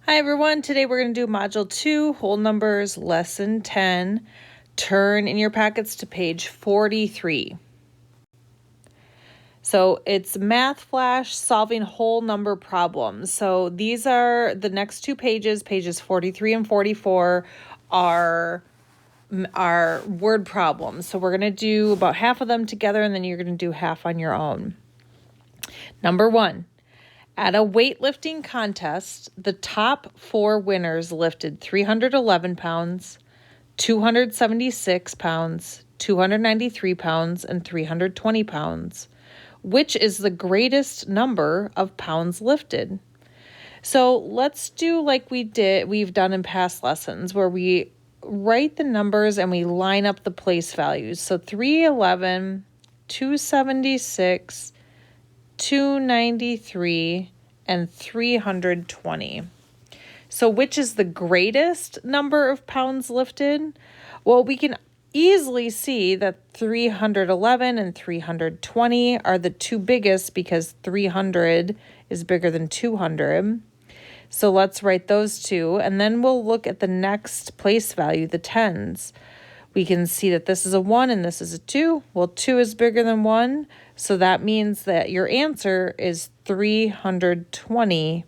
Hi everyone, today we're going to do Module 2, Whole Numbers, Lesson 10. Turn in your packets to page 43. So it's Math Flash solving whole number problems. So these are the next two pages, pages 43 and 44 are word problems. So we're going to do about half of them together and then you're going to do half on your own. Number 1. At a weightlifting contest, the top 4 winners lifted 311 pounds, 276 pounds, 293 pounds, and 320 pounds. Which is the greatest number of pounds lifted? So let's do like we've done in past lessons where we write the numbers and we line up the place values. So 311, 276, 293, and 320. So which is the greatest number of pounds lifted? Well, we can easily see that 311 and 320 are the two biggest because 300 is bigger than 200. So let's write those two, and then we'll look at the next place value, the tens. We can see that this is a 1 and this is a 2. Well, 2 is bigger than 1, so that means that your answer is 320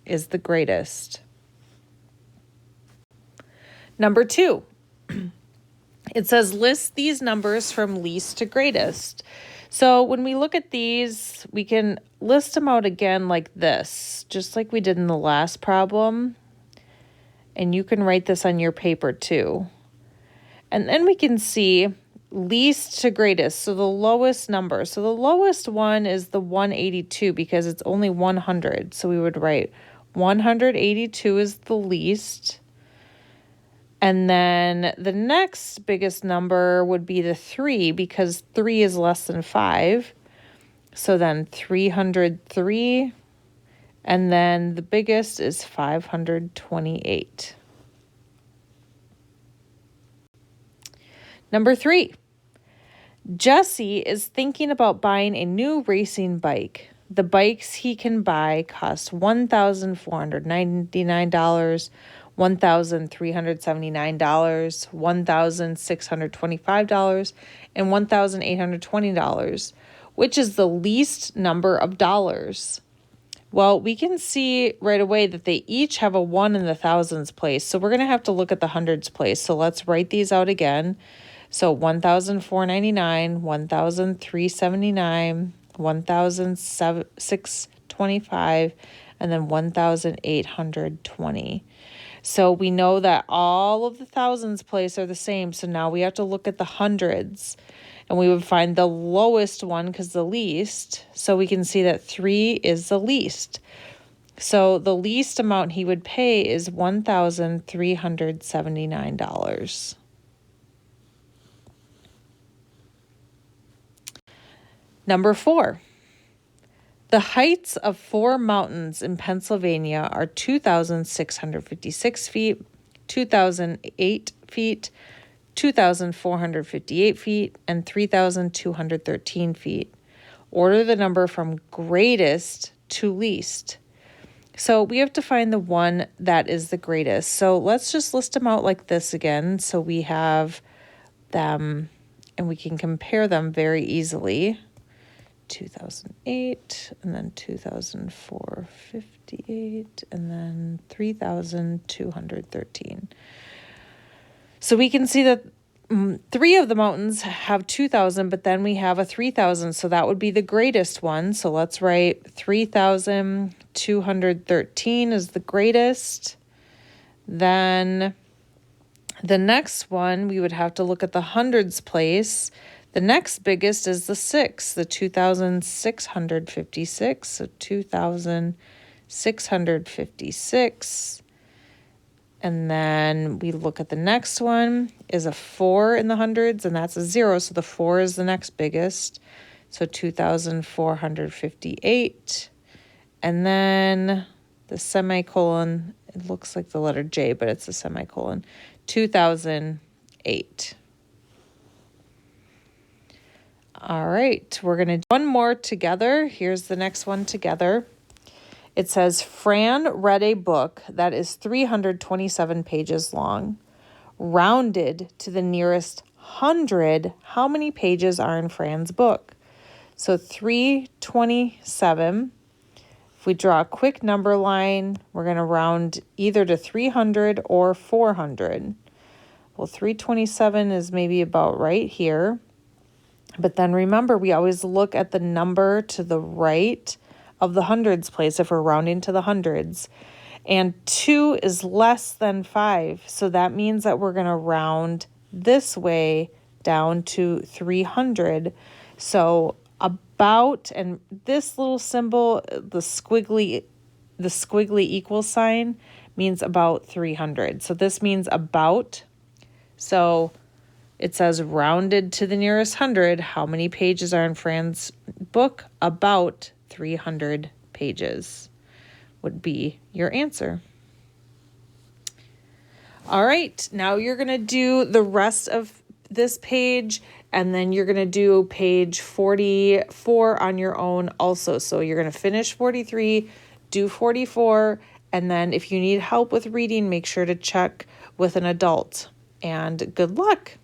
is the greatest. Number 2, it says list these numbers from least to greatest. So when we look at these, we can list them out again like this, just like we did in the last problem. And you can write this on your paper too. And then we can see least to greatest, so the lowest number. So the lowest one is the 182 because it's only 100. So we would write 182 is the least. And then the next biggest number would be the 3 because 3 is less than 5. So then 303. And then the biggest is 528. Number 3. Jesse is thinking about buying a new racing bike. The bikes he can buy cost $1,499, $1,379, $1,625, and $1,820, which is the least number of dollars. Well, we can see right away that they each have a 1 in the thousands place, so we're going to have to look at the hundreds place. So let's write these out again. So 1,499, 1,379, 1,625, and then 1,820. So we know that all of the thousands place are the same. So now we have to look at the hundreds. And we would find the lowest one because the least. So we can see that 3 is the least. So the least amount he would pay is $1,379. Number 4. The heights of 4 mountains in Pennsylvania are 2,656 feet, 2,008 feet, 2,458 feet, and 3,213 feet. Order the number from greatest to least. So we have to find the one that is the greatest. So let's just list them out like this again. So we have them and we can compare them very easily. 2008, and then 2,458, and then 3,213. So we can see that 3 of the mountains have 2,000, but then we have a 3,000, so that would be the greatest one. So let's write 3,213 is the greatest. Then the next one, we would have to look at the hundreds place. The next biggest is the 6, the 2,656, so 2,656. And then we look at the next one is a 4 in the hundreds, and that's a 0, so the 4 is the next biggest, so 2,458. And then the semicolon, it looks like the letter J, but it's a semicolon, 2008. All right, we're going to do one more together. Here's the next one together. It says, Fran read a book that is 327 pages long. Rounded to the nearest 100, how many pages are in Fran's book? So 327. If we draw a quick number line, we're going to round either to 300 or 400. Well, 327 is maybe about right here. But then remember, we always look at the number to the right of the hundreds place if we're rounding to the hundreds. And 2 is less than 5. So that means that we're going to round this way down to 300. So about, and this little symbol, the squiggly equal sign means about 300. So this means about. So it says rounded to the nearest 100. How many pages are in Fran's book? About 300 pages would be your answer. All right, now you're going to do the rest of this page, and then you're going to do page 44 on your own also. So you're going to finish 43, do 44, and then if you need help with reading, make sure to check with an adult. And good luck.